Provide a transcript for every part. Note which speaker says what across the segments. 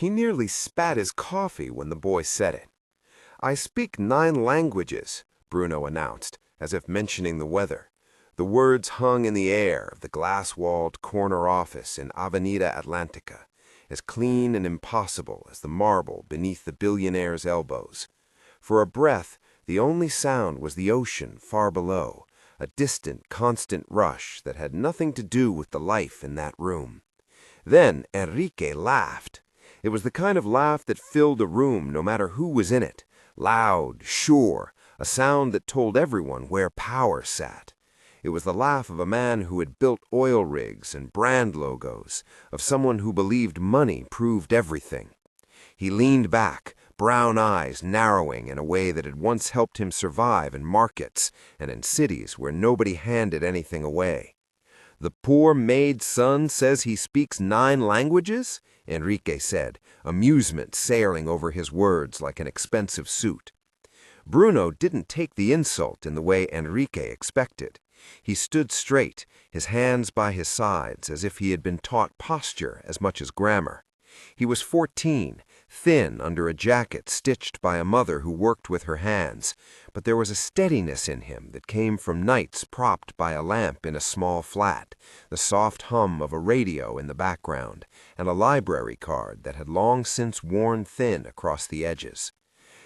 Speaker 1: He nearly spat his coffee when the boy said it. "I speak 9 languages," Bruno announced, as if mentioning the weather. The words hung in the air of the glass-walled corner office in Avenida Atlantica, as clean and impossible as the marble beneath the billionaire's elbows. For a breath, the only sound was the ocean far below, a distant, constant rush that had nothing to do with the life in that room. Then Henrique laughed. It was the kind of laugh that filled a room no matter who was in it, loud, sure, a sound that told everyone where power sat. It was the laugh of a man who had built oil rigs and brand logos, of someone who believed money proved everything. He leaned back, brown eyes narrowing in a way that had once helped him survive in markets and in cities where nobody handed anything away. "The poor Maid son says he speaks 9 languages?" Henrique said, amusement sailing over his words like an expensive suit. Bruno didn't take the insult in the way Henrique expected. He stood straight, his hands by his sides, as if he had been taught posture as much as grammar. He was 14, thin under a jacket stitched by a mother who worked with her hands, but there was a steadiness in him that came from nights propped by a lamp in a small flat, the soft hum of a radio in the background, and a library card that had long since worn thin across the edges.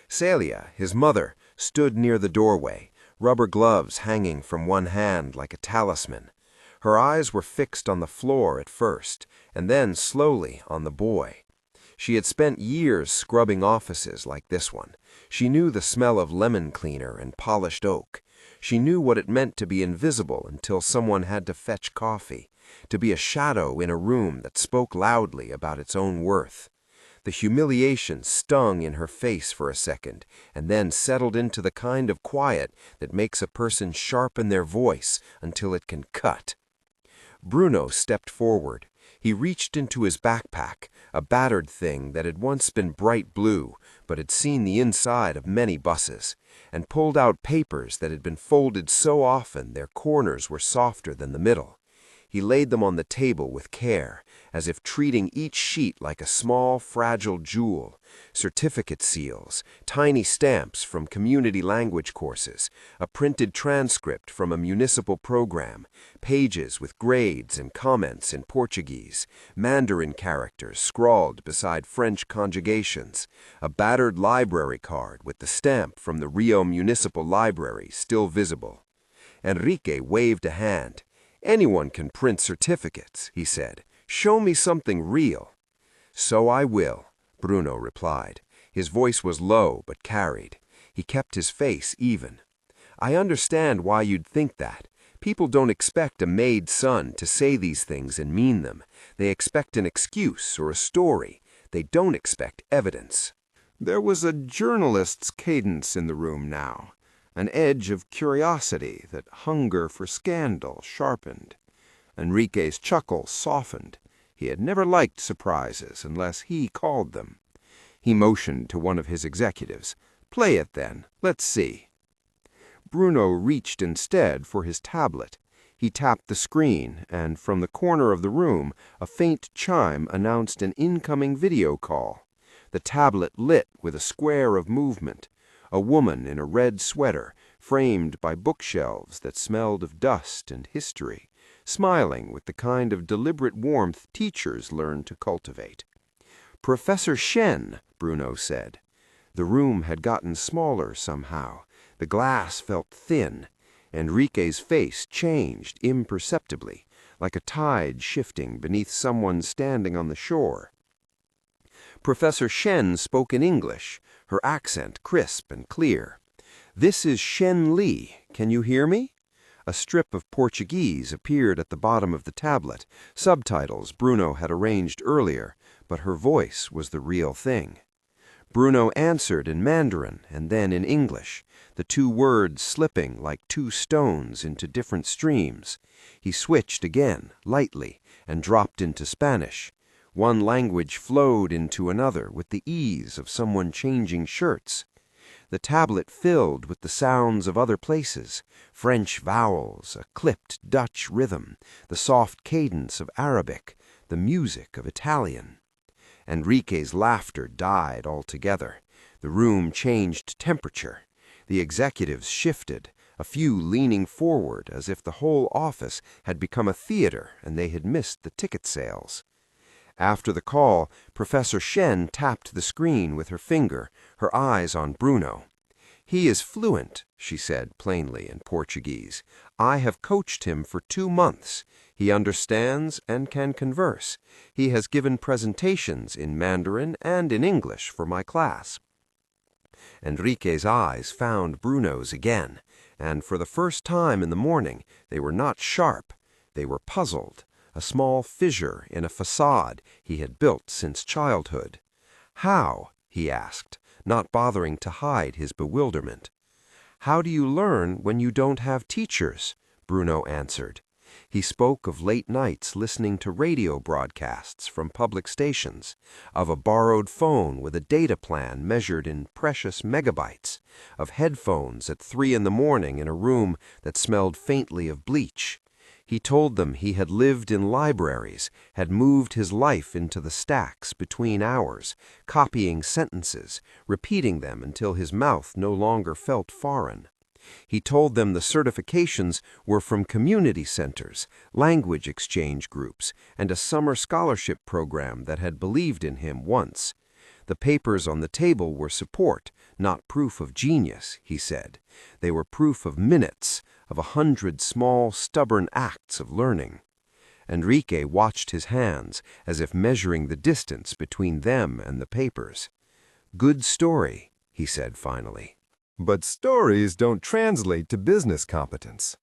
Speaker 1: Celia, his mother, stood near the doorway, rubber gloves hanging from one hand like a talisman. Her eyes were fixed on the floor at first, and then slowly on the boy. She had spent years scrubbing offices like this one. She knew the smell of lemon cleaner and polished oak. She knew what it meant to be invisible until someone had to fetch coffee, to be a shadow in a room that spoke loudly about its own worth. The humiliation stung in her face for a second, and then settled into the kind of quiet that makes a person sharpen their voice until it can cut. Bruno stepped forward. He reached into his backpack, a battered thing that had once been bright blue, but had seen the inside of many buses, and pulled out papers that had been folded so often their corners were softer than the middle. He laid them on the table with care, as if treating each sheet like a small, fragile jewel. Certificate seals, tiny stamps from community language courses, a printed transcript from a municipal program, pages with grades and comments in Portuguese, Mandarin characters scrawled beside French conjugations, a battered library card with the stamp from the Rio Municipal Library still visible. Henrique waved a hand. "Anyone can print certificates," he said. "Show me something real." "So I will," Bruno replied. His voice was low but carried. He kept his face even. "I understand why you'd think that. People don't expect a Maid son to say these things and mean them. They expect an excuse or a story. They don't expect evidence." There was a journalist's cadence in the room now, an edge of curiosity that hunger for scandal sharpened. Henrique's chuckle softened. He had never liked surprises unless he called them. He motioned to one of his executives. "Play it, then. Let's see." Bruno reached instead for his tablet. He tapped the screen, and from the corner of the room, a faint chime announced an incoming video call. The tablet lit with a square of movement. A woman in a red sweater, framed by bookshelves that smelled of dust and history, smiling with the kind of deliberate warmth teachers learn to cultivate. "Professor Shen," Bruno said. The room had gotten smaller somehow. The glass felt thin. Henrique's face changed imperceptibly, like a tide shifting beneath someone standing on the shore. Professor Shen spoke in English, her accent crisp and clear. "This is Shen Li. Can you hear me?" A strip of Portuguese appeared at the bottom of the tablet, subtitles Bruno had arranged earlier, but her voice was the real thing. Bruno answered in Mandarin and then in English, the 2 words slipping like 2 stones into different streams. He switched again, lightly, and dropped into Spanish. One language flowed into another with the ease of someone changing shirts. The tablet filled with the sounds of other places, French vowels, a clipped Dutch rhythm, the soft cadence of Arabic, the music of Italian. Henrique's laughter died altogether. The room changed temperature. The executives shifted, a few leaning forward as if the whole office had become a theater and they had missed the ticket sales. After the call, Professor Shen tapped the screen with her finger, her eyes on Bruno. "He is fluent," she said plainly in Portuguese. "I have coached him for 2 months. He understands and can converse. He has given presentations in Mandarin and in English for my class." Henrique's eyes found Bruno's again, and for the first time in the morning they were not sharp, they were puzzled, a small fissure in a facade he had built since childhood. "How?" he asked, not bothering to hide his bewilderment. "How do you learn when you don't have teachers?" Bruno answered. He spoke of late nights listening to radio broadcasts from public stations, of a borrowed phone with a data plan measured in precious megabytes, of headphones at 3 in the morning in a room that smelled faintly of bleach. He told them he had lived in libraries, had moved his life into the stacks between hours, copying sentences, repeating them until his mouth no longer felt foreign. He told them the certifications were from community centers, language exchange groups, and a summer scholarship program that had believed in him once. The papers on the table were support, not proof of genius, he said. They were proof of minutes, of 100 small, stubborn acts of learning. Henrique watched his hands, as if measuring the distance between them and the papers. "Good story," he said finally.
Speaker 2: But stories don't translate to business competence.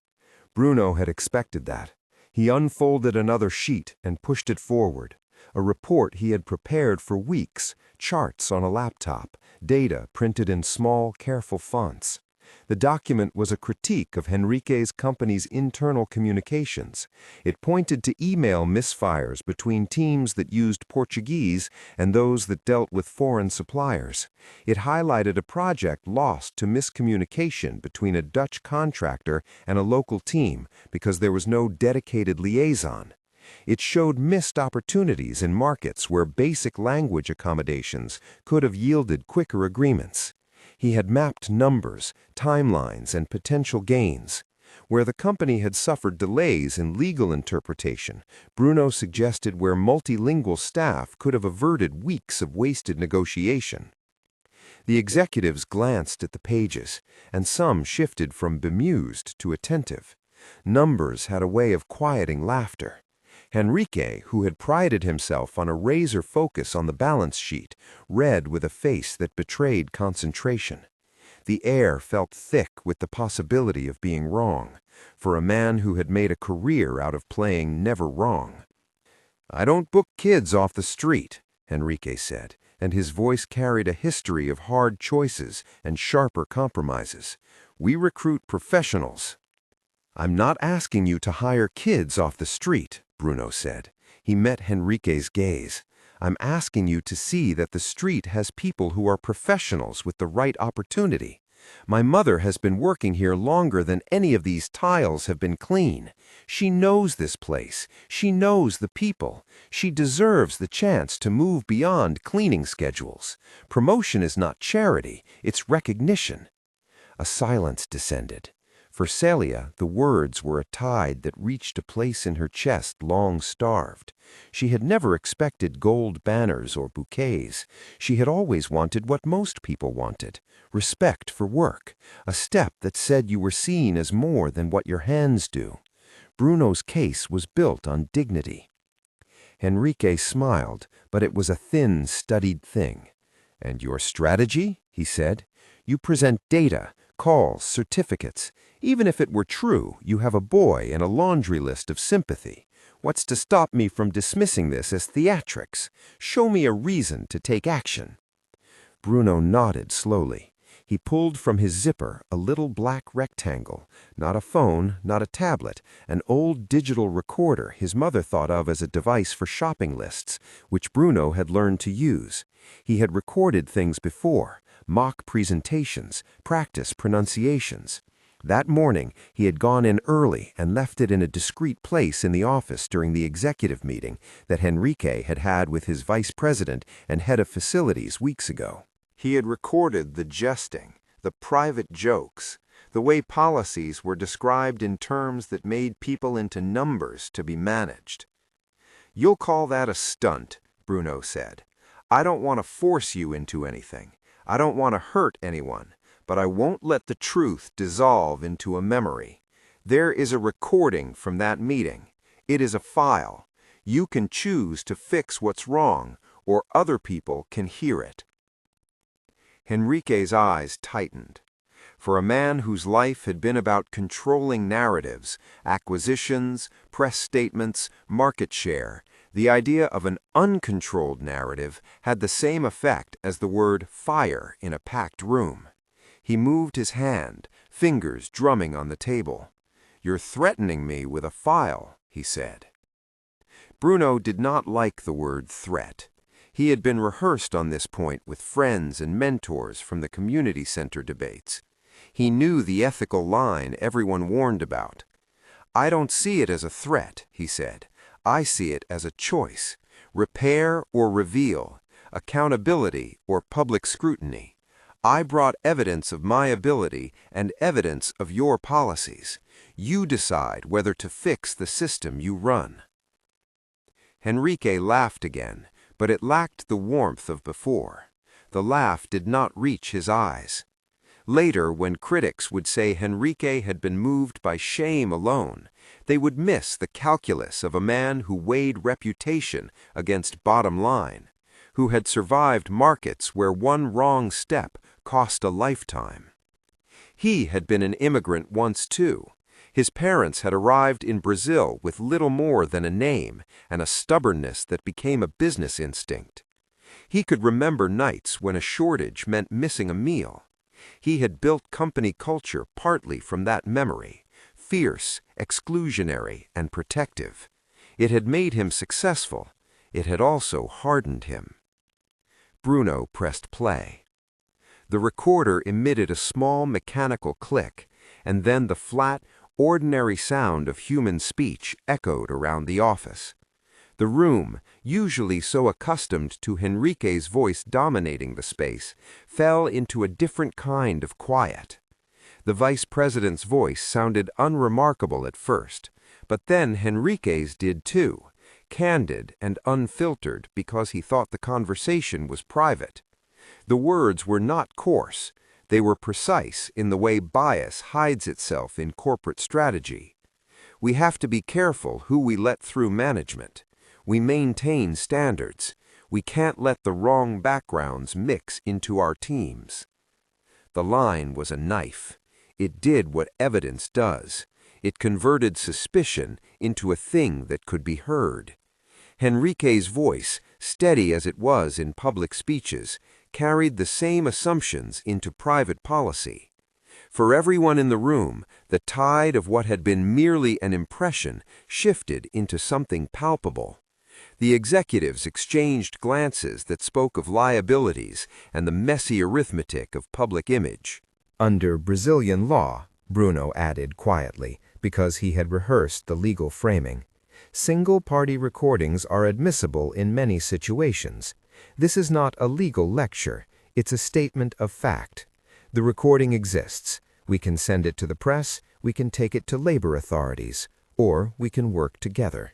Speaker 2: Bruno had expected that. He unfolded another sheet and pushed it forward. A report he had prepared for weeks, charts on a laptop, data printed in small, careful fonts. The document was a critique of Henrique's company's internal communications. It pointed to email misfires between teams that used Portuguese and those that dealt with foreign suppliers. It highlighted a project lost to miscommunication between a Dutch contractor and a local team because there was no dedicated liaison. It showed missed opportunities in markets where basic language accommodations could have yielded quicker agreements. He had mapped numbers, timelines, and potential gains. Where the company had suffered delays in legal interpretation, Bruno suggested where multilingual staff could have averted weeks of wasted negotiation. The executives glanced at the pages, and some shifted from bemused to attentive. Numbers had a way of quieting laughter. Henrique, who had prided himself on a razor focus on the balance sheet, read with a face that betrayed concentration. The air felt thick with the possibility of being wrong, for a man who had made a career out of playing never wrong. "I don't book kids off the street," Henrique said, and his voice carried a history of hard choices and sharper compromises. "We recruit professionals." "I'm not asking you to hire kids off the street," Bruno said. He met Henrique's gaze. "I'm asking you to see that the street has people who are professionals with the right opportunity. My mother has been working here longer than any of these tiles have been clean. She knows this place. She knows the people. She deserves the chance to move beyond cleaning schedules. Promotion is not charity, it's recognition." A silence descended. For Celia, the words were a tide that reached a place in her chest long starved. She had never expected gold banners or bouquets. She had always wanted what most people wanted, respect for work, a step that said you were seen as more than what your hands do. Bruno's case was built on dignity. Henrique smiled, but it was a thin, studied thing. "And your strategy?" he said. "You present data, calls, certificates. Even if it were true, you have a boy and a laundry list of sympathy. What's to stop me from dismissing this as theatrics? Show me a reason to take action." Bruno nodded slowly. He pulled from his zipper a little black rectangle, not a phone, not a tablet, an old digital recorder his mother thought of as a device for shopping lists, which Bruno had learned to use. He had recorded things before, mock presentations, practice pronunciations. That morning, he had gone in early and left it in a discreet place in the office during the executive meeting that Henrique had had with his vice president and head of facilities weeks ago. He had recorded the jesting, the private jokes, the way policies were described in terms that made people into numbers to be managed. "You'll call that a stunt," Bruno said. "I don't want to force you into anything. I don't want to hurt anyone, but I won't let the truth dissolve into a memory. There is a recording from that meeting. It is a file. You can choose to fix what's wrong, or other people can hear it." Henrique's eyes tightened. For a man whose life had been about controlling narratives, acquisitions, press statements, market share, the idea of an uncontrolled narrative had the same effect as the word fire in a packed room. He moved his hand, fingers drumming on the table. "You're threatening me with a file," he said. Bruno did not like the word threat. He had been rehearsed on this point with friends and mentors from the community center debates. He knew the ethical line everyone warned about. "I don't see it as a threat," he said. "I see it as a choice. Repair or reveal. Accountability or public scrutiny. I brought evidence of my ability and evidence of your policies. You decide whether to fix the system you run." Henrique laughed again, but it lacked the warmth of before. The laugh did not reach his eyes. Later, when critics would say Henrique had been moved by shame alone, they would miss the calculus of a man who weighed reputation against bottom line, who had survived markets where one wrong step cost a lifetime. He had been an immigrant once too. His parents had arrived in Brazil with little more than a name and a stubbornness that became a business instinct. He could remember nights when a shortage meant missing a meal. He had built company culture partly from that memory, fierce, exclusionary, and protective. It had made him successful. It had also hardened him. Bruno pressed play. The recorder emitted a small mechanical click, and then the flat, ordinary sound of human speech echoed around the office. The room, usually so accustomed to Henrique's voice dominating the space, fell into a different kind of quiet. The vice president's voice sounded unremarkable at first, but then Henrique's did too, candid and unfiltered because he thought the conversation was private. The words were not coarse. They were precise in the way bias hides itself in corporate strategy. "We have to be careful who we let through management. We maintain standards. We can't let the wrong backgrounds mix into our teams." The line was a knife. It did what evidence does. It converted suspicion into a thing that could be heard. Henrique's voice, steady as it was in public speeches, carried the same assumptions into private policy. For everyone in the room, the tide of what had been merely an impression shifted into something palpable. The executives exchanged glances that spoke of liabilities and the messy arithmetic of public image. "Under Brazilian law," Bruno added quietly, because he had rehearsed the legal framing, "single-party recordings are admissible in many situations. This is not a legal lecture. It's a statement of fact. The recording exists. We can send it to the press, we can take it to labor authorities, or we can work together."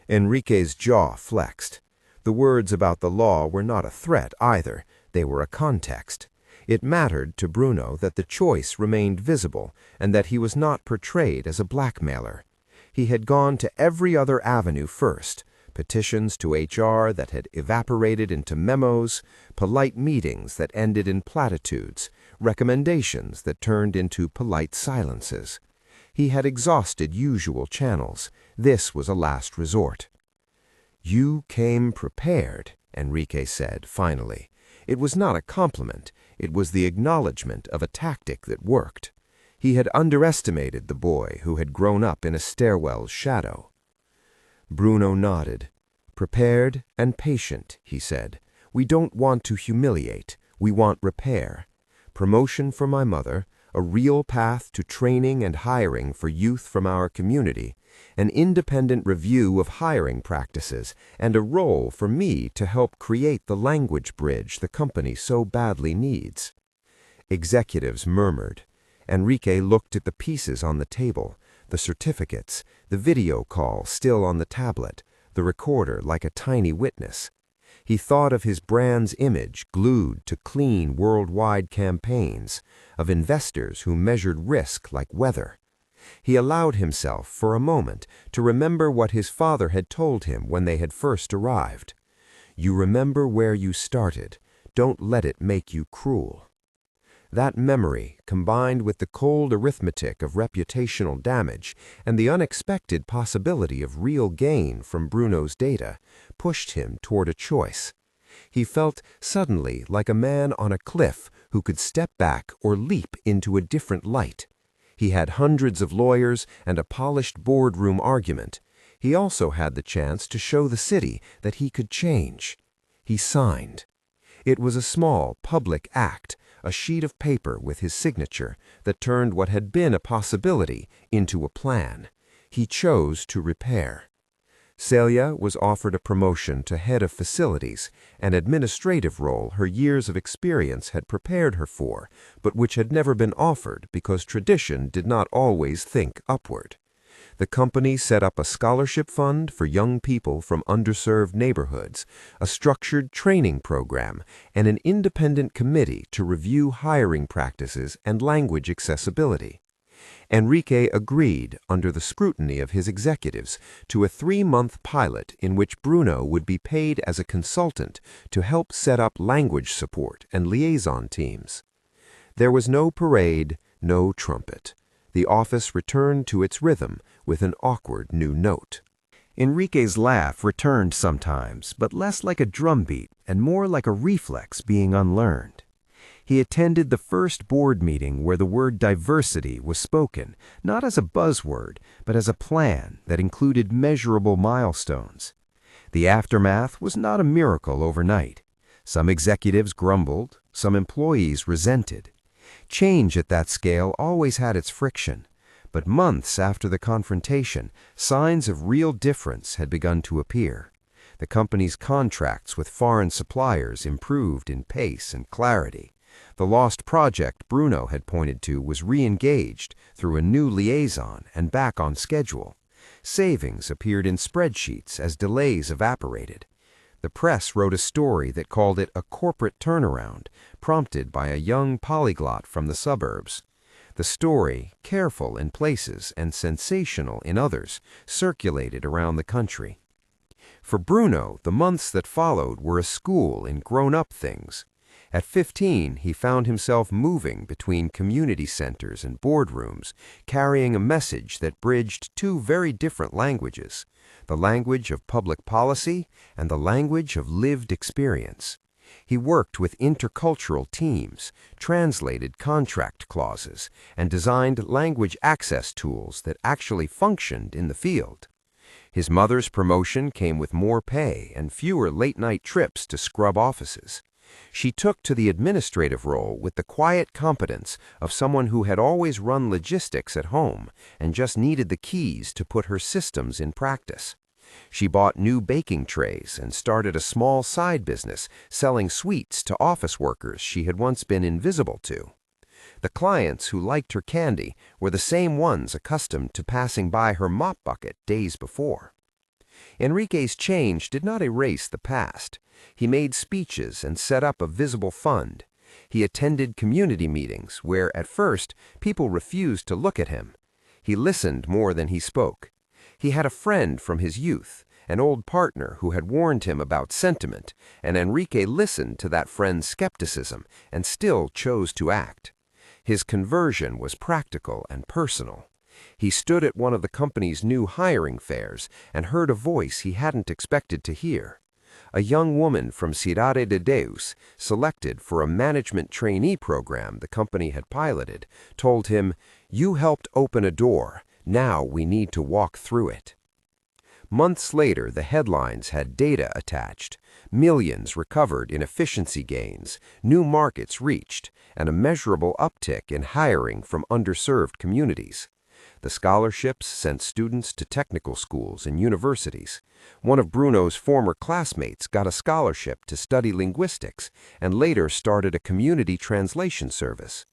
Speaker 2: Henrique's jaw flexed. The words about the law were not a threat either. They were a context. It mattered to Bruno that the choice remained visible and that he was not portrayed as a blackmailer. He had gone to every other avenue first, petitions to HR that had evaporated into memos, polite meetings that ended in platitudes, recommendations that turned into polite silences. He had exhausted usual channels. This was a last resort. "You came prepared," Henrique said finally. It was not a compliment. It was the acknowledgement of a tactic that worked. He had underestimated the boy who had grown up in a stairwell's shadow. Bruno nodded. "Prepared and patient," he said. "We don't want to humiliate. We want repair. Promotion for my mother, a real path to training and hiring for youth from our community, an independent review of hiring practices, and a role for me to help create the language bridge the company so badly needs." Executives murmured. Henrique looked at the pieces on the table, the certificates, the video call still on the tablet, the recorder like a tiny witness. He thought of his brand's image glued to clean worldwide campaigns, of investors who measured risk like weather. He allowed himself, for a moment, to remember what his father had told him when they had first arrived. "You remember where you started. Don't let it make you cruel." That memory, combined with the cold arithmetic of reputational damage and the unexpected possibility of real gain from Bruno's data, pushed him toward a choice. He felt suddenly like a man on a cliff who could step back or leap into a different light. He had hundreds of lawyers and a polished boardroom argument. He also had the chance to show the city that he could change. He signed. It was a small, public act, a sheet of paper with his signature that turned what had been a possibility into a plan. He chose to repair. Celia was offered a promotion to head of facilities, an administrative role her years of experience had prepared her for, but which had never been offered because tradition did not always think upward. The company set up a scholarship fund for young people from underserved neighborhoods, a structured training program, and an independent committee to review hiring practices and language accessibility. Henrique agreed, under the scrutiny of his executives, to a 3-month pilot in which Bruno would be paid as a consultant to help set up language support and liaison teams. There was no parade, no trumpet. The office returned to its rhythm with an awkward new note. Henrique's laugh returned sometimes, but less like a drumbeat and more like a reflex being unlearned. He attended the first board meeting where the word diversity was spoken, not as a buzzword, but as a plan that included measurable milestones. The aftermath was not a miracle overnight. Some executives grumbled, some employees resented. Change at that scale always had its friction, but months after the confrontation, signs of real difference had begun to appear. The company's contracts with foreign suppliers improved in pace and clarity. The lost project Bruno had pointed to was re-engaged through a new liaison and back on schedule. Savings appeared in spreadsheets as delays evaporated. The press wrote a story that called it a corporate turnaround, prompted by a young polyglot from the suburbs. The story, careful in places and sensational in others, circulated around the country. For Bruno, the months that followed were a school in grown-up things. At 15, he found himself moving between community centers and boardrooms, carrying a message that bridged two very different languages, the language of public policy and the language of lived experience. He worked with intercultural teams, translated contract clauses, and designed language access tools that actually functioned in the field. His mother's promotion came with more pay and fewer late-night trips to scrub offices. She took to the administrative role with the quiet competence of someone who had always run logistics at home and just needed the keys to put her systems in practice. She bought new baking trays and started a small side business selling sweets to office workers she had once been invisible to. The clients who liked her candy were the same ones accustomed to passing by her mop bucket days before. Henrique's change did not erase the past. He made speeches and set up a visible fund. He attended community meetings where, at first, people refused to look at him. He listened more than he spoke. He had a friend from his youth, an old partner who had warned him about sentiment, and Henrique listened to that friend's skepticism and still chose to act. His conversion was practical and personal. He stood at one of the company's new hiring fairs and heard a voice he hadn't expected to hear. A young woman from Cidade de Deus, selected for a management trainee program the company had piloted, told him, "You helped open a door. Now we need to walk through it." Months later, the headlines had data attached.
Speaker 3: Millions recovered in efficiency gains, new markets reached, and a measurable uptick in hiring from underserved communities. The scholarships sent students to technical schools and universities. One of Bruno's former classmates got a scholarship to study linguistics and later started a community translation service.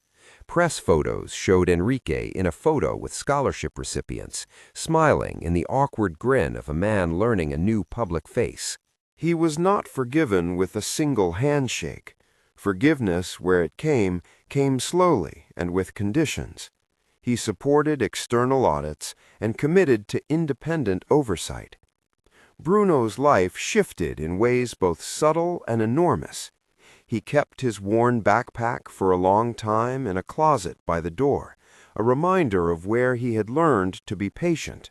Speaker 3: Press photos showed Henrique in a photo with scholarship recipients, smiling in the awkward grin of a man learning a new public face.
Speaker 1: He was not forgiven with a single handshake. Forgiveness, where it came slowly and with conditions. He supported external audits and committed to independent oversight. Bruno's life shifted in ways both subtle and enormous. He kept his worn backpack for a long time in a closet by the door, a reminder of where he had learned to be patient.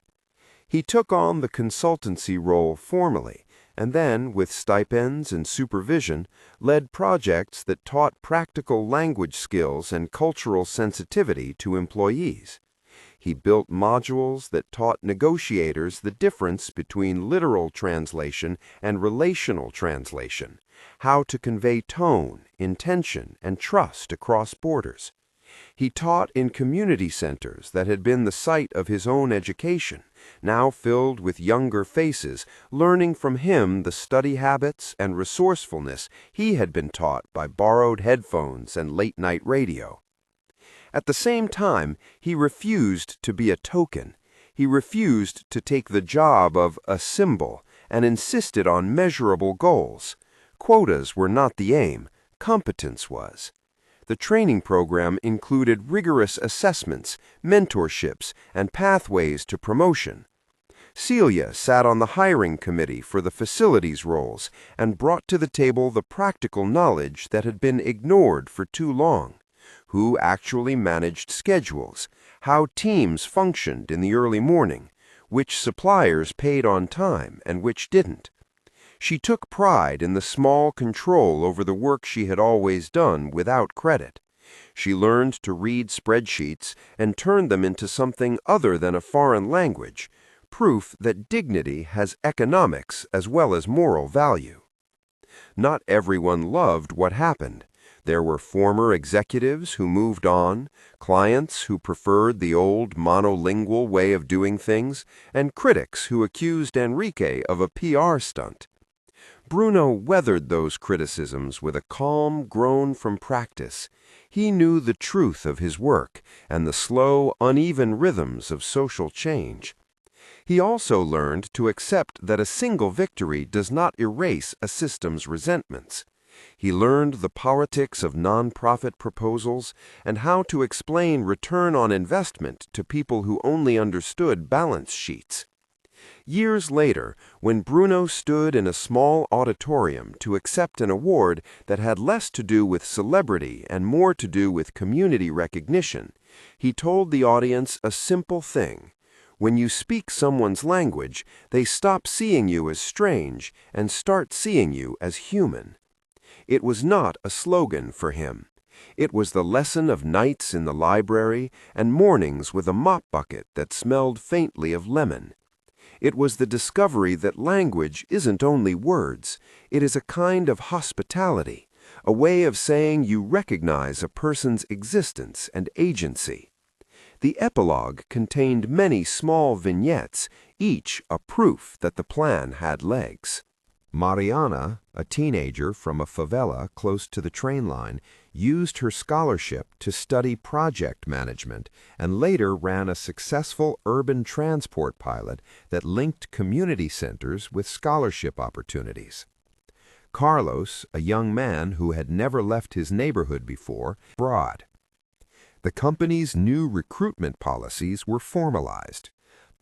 Speaker 1: He took on the consultancy role formally, and then, with stipends and supervision, led projects that taught practical language skills and cultural sensitivity to employees. He built modules that taught negotiators the difference between literal translation and relational translation, how to convey tone, intention, and trust across borders. He taught in community centers that had been the site of his own education, now filled with younger faces, learning from him the study habits and resourcefulness he had been taught by borrowed headphones and late-night radio. At the same time, he refused to be a token. He refused to take the job of a symbol and insisted on measurable goals. Quotas were not the aim, competence was. The training program included rigorous assessments, mentorships, and pathways to promotion. Celia sat on the hiring committee for the facilities roles and brought to the table the practical knowledge that had been ignored for too long. Who actually managed schedules, how teams functioned in the early morning, which suppliers paid on time and which didn't. She took pride in the small control over the work she had always done without credit. She learned to read spreadsheets and turn them into something other than a foreign language, proof that dignity has economics as well as moral value. Not everyone loved what happened. There were former executives who moved on, clients who preferred the old monolingual way of doing things, and critics who accused Henrique of a PR stunt. Bruno weathered those criticisms with a calm grown from practice. He knew the truth of his work and the slow, uneven rhythms of social change. He also learned to accept that a single victory does not erase a system's resentments. He learned the politics of nonprofit proposals and how to explain return on investment to people who only understood balance sheets. Years later, when Bruno stood in a small auditorium to accept an award that had less to do with celebrity and more to do with community recognition, he told the audience a simple thing. When you speak someone's language, they stop seeing you as strange and start seeing you as human. It was not a slogan for him. It was the lesson of nights in the library and mornings with a mop bucket that smelled faintly of lemon. It was the discovery that language isn't only words. It is a kind of hospitality, a way of saying you recognize a person's existence and agency. The epilogue contained many small vignettes, each a proof that the plan had legs.
Speaker 2: Mariana, a teenager from a favela close to the train line, used her scholarship to study project management and later ran a successful urban transport pilot that linked community centers with scholarship opportunities. Carlos, a young man who had never left his neighborhood before, abroad. The company's new recruitment policies were formalized.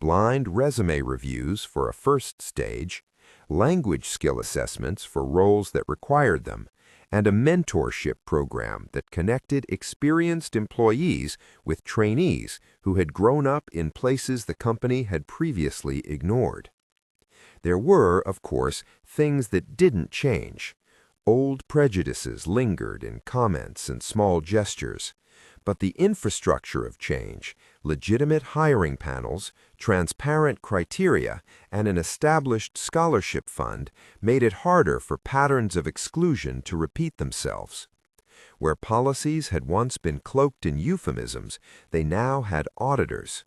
Speaker 2: Blind resume reviews for a first stage, language skill assessments for roles that required them, and a mentorship program that connected experienced employees with trainees who had grown up in places the company had previously ignored. There were, of course, things that didn't change. Old prejudices lingered in comments and small gestures.
Speaker 3: But the infrastructure of change, legitimate hiring panels, transparent criteria, and an established scholarship fund made it harder for patterns of exclusion to repeat themselves. Where policies had once been cloaked in euphemisms, they now had auditors.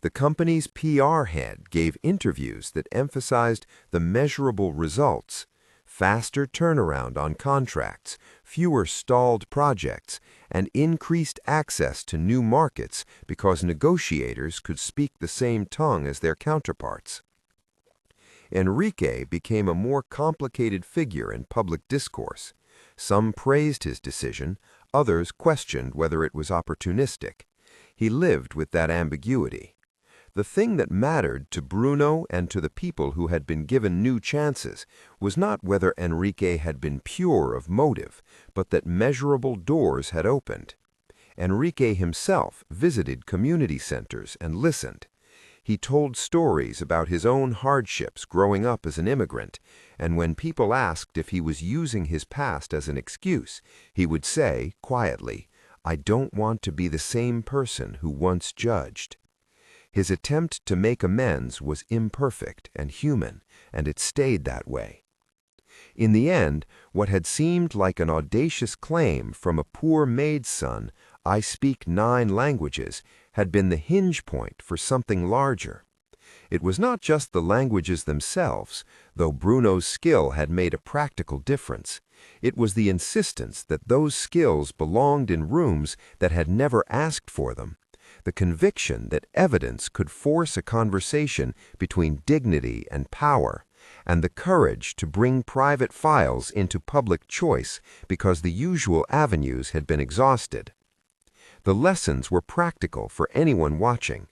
Speaker 3: The company's PR head gave interviews that emphasized the measurable results: faster turnaround on contracts, fewer stalled projects, and increased access to new markets because negotiators could speak the same tongue as their counterparts. Henrique became a more complicated figure in public discourse. Some praised his decision, others questioned whether it was opportunistic. He lived with that ambiguity. The thing that mattered to Bruno and to the people who had been given new chances was not whether Henrique had been pure of motive, but that measurable doors had opened. Henrique himself visited community centers and listened. He told stories about his own hardships growing up as an immigrant, and when people asked if he was using his past as an excuse, he would say, quietly, "I don't want to be the same person who once judged." His attempt to make amends was imperfect and human, and it stayed that way. In the end, what had seemed like an audacious claim from a poor maid's son, "I speak 9 languages," had been the hinge point for something larger. It was not just the languages themselves, though Bruno's skill had made a practical difference. It was the insistence that those skills belonged in rooms that had never asked for them, the conviction that evidence could force a conversation between dignity and power, and the courage to bring private files into public choice because the usual avenues had been exhausted. The lessons were practical for anyone watching.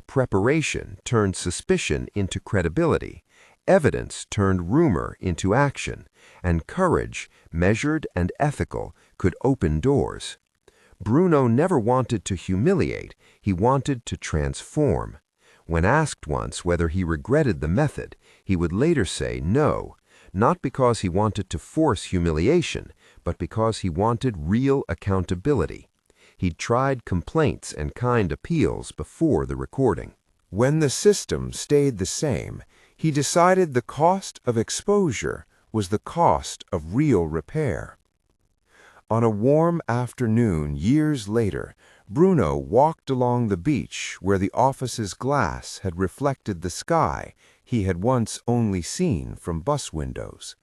Speaker 3: Preparation turned suspicion into credibility, evidence turned rumor into action, and courage, measured and ethical, could open doors. Bruno never wanted to humiliate, he wanted to transform. When asked once whether he regretted the method, he would later say no, not because he wanted to force humiliation, but because he wanted real accountability. He'd tried complaints and kind appeals before the recording. When the system stayed the same, he decided the cost of exposure was the cost of real repair. On a warm afternoon years later, Bruno walked along the beach where the office's glass had reflected the sky he had once only seen from bus windows.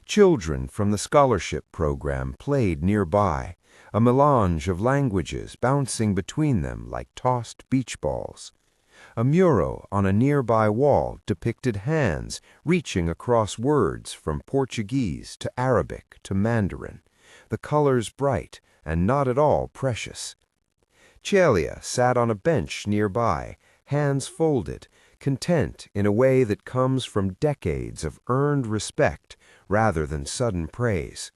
Speaker 3: Children from the scholarship program played nearby, a melange of languages bouncing between them like tossed beach balls. A mural on a nearby wall depicted hands reaching across words from Portuguese to Arabic to Mandarin, the colors bright and not at all precious. Celia sat on a bench nearby, hands folded, content in a way that comes from decades of earned respect rather than sudden praise.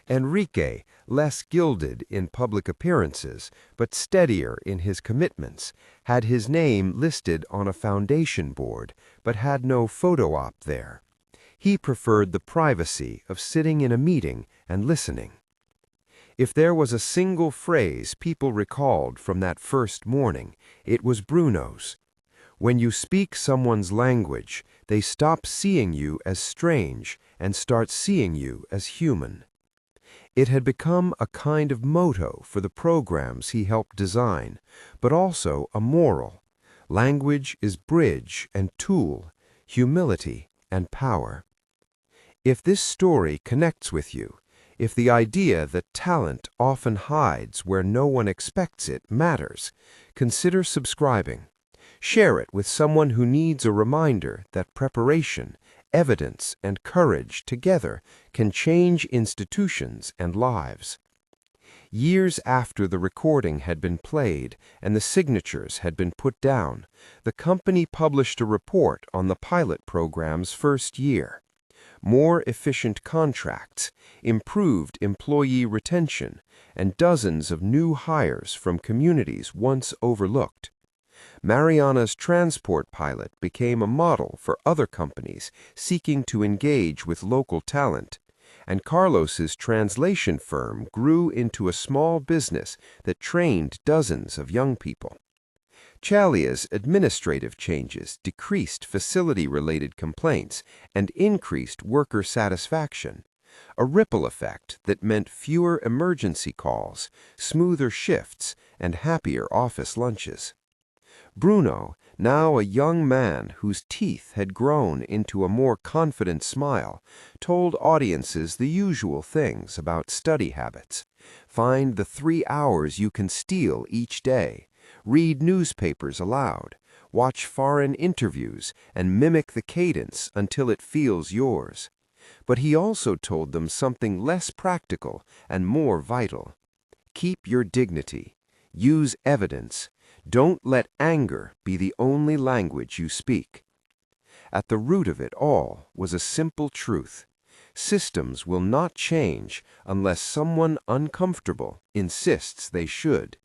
Speaker 3: Henrique, less gilded in public appearances, but steadier in his commitments, had his name listed on a foundation board, but had no photo op there. He preferred the privacy of sitting in a meeting and listening. If there was a single phrase people recalled from that first morning, it was Bruno's. When you speak someone's language, they stop seeing you as strange and start seeing you as human. It had become a kind of motto for the programs he helped design, but also a moral. Language is bridge and tool, humility and power. If this story connects with you, if the idea that talent often hides where no one expects it matters, consider subscribing. Share it with someone who needs a reminder that preparation, evidence, and courage together can change institutions and lives. Years after the recording had been played and the signatures had been put down, the company published a report on the pilot program's first year. More efficient contracts, improved employee retention, and dozens of new hires from communities once overlooked. Mariana's transport pilot became a model for other companies seeking to engage with local talent, and Carlos's translation firm grew into a small business that trained dozens of young people. Chalia's administrative changes decreased facility-related complaints and increased worker satisfaction, a ripple effect that meant fewer emergency calls, smoother shifts, and happier office lunches. Bruno, now a young man whose teeth had grown into a more confident smile, told audiences the usual things about study habits. Find the 3 hours you can steal each day. Read newspapers aloud. Watch foreign interviews and mimic the cadence until it feels yours. But he also told them something less practical and more vital. Keep your dignity. Use evidence. Don't let anger be the only language you speak. At the root of it all was a simple truth. Systems will not change unless someone uncomfortable insists they should.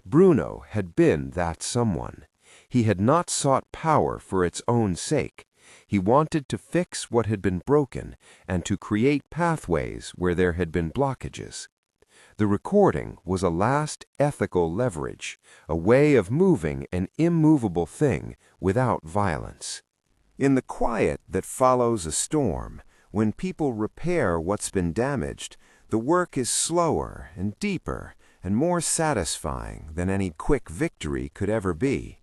Speaker 3: Bruno had been that someone. He had not sought power for its own sake. He wanted to fix what had been broken and to create pathways where there had been blockages. The recording was a last ethical leverage, a way of moving an immovable thing without violence.
Speaker 1: In the quiet that follows a storm, when people repair what's been damaged, the work is slower and deeper and more satisfying than any quick victory could ever be.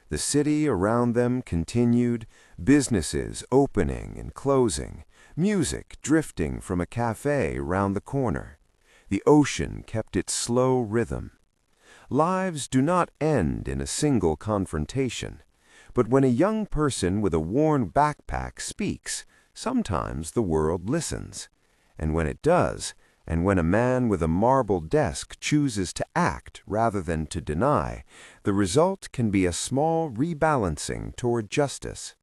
Speaker 1: The city around them continued, businesses opening and closing, music drifting from a cafe round the corner. The ocean kept its slow rhythm. Lives do not end in a single confrontation, but when a young person with a worn backpack speaks, sometimes the world listens. And when it does, and when a man with a marble desk chooses to act rather than to deny, the result can be a small rebalancing toward justice.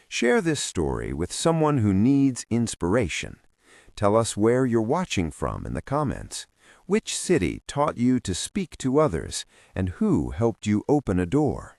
Speaker 1: Share this story with someone who needs inspiration. Tell us where you're watching from in the comments. Which city taught you to speak to others, and who helped you open a door?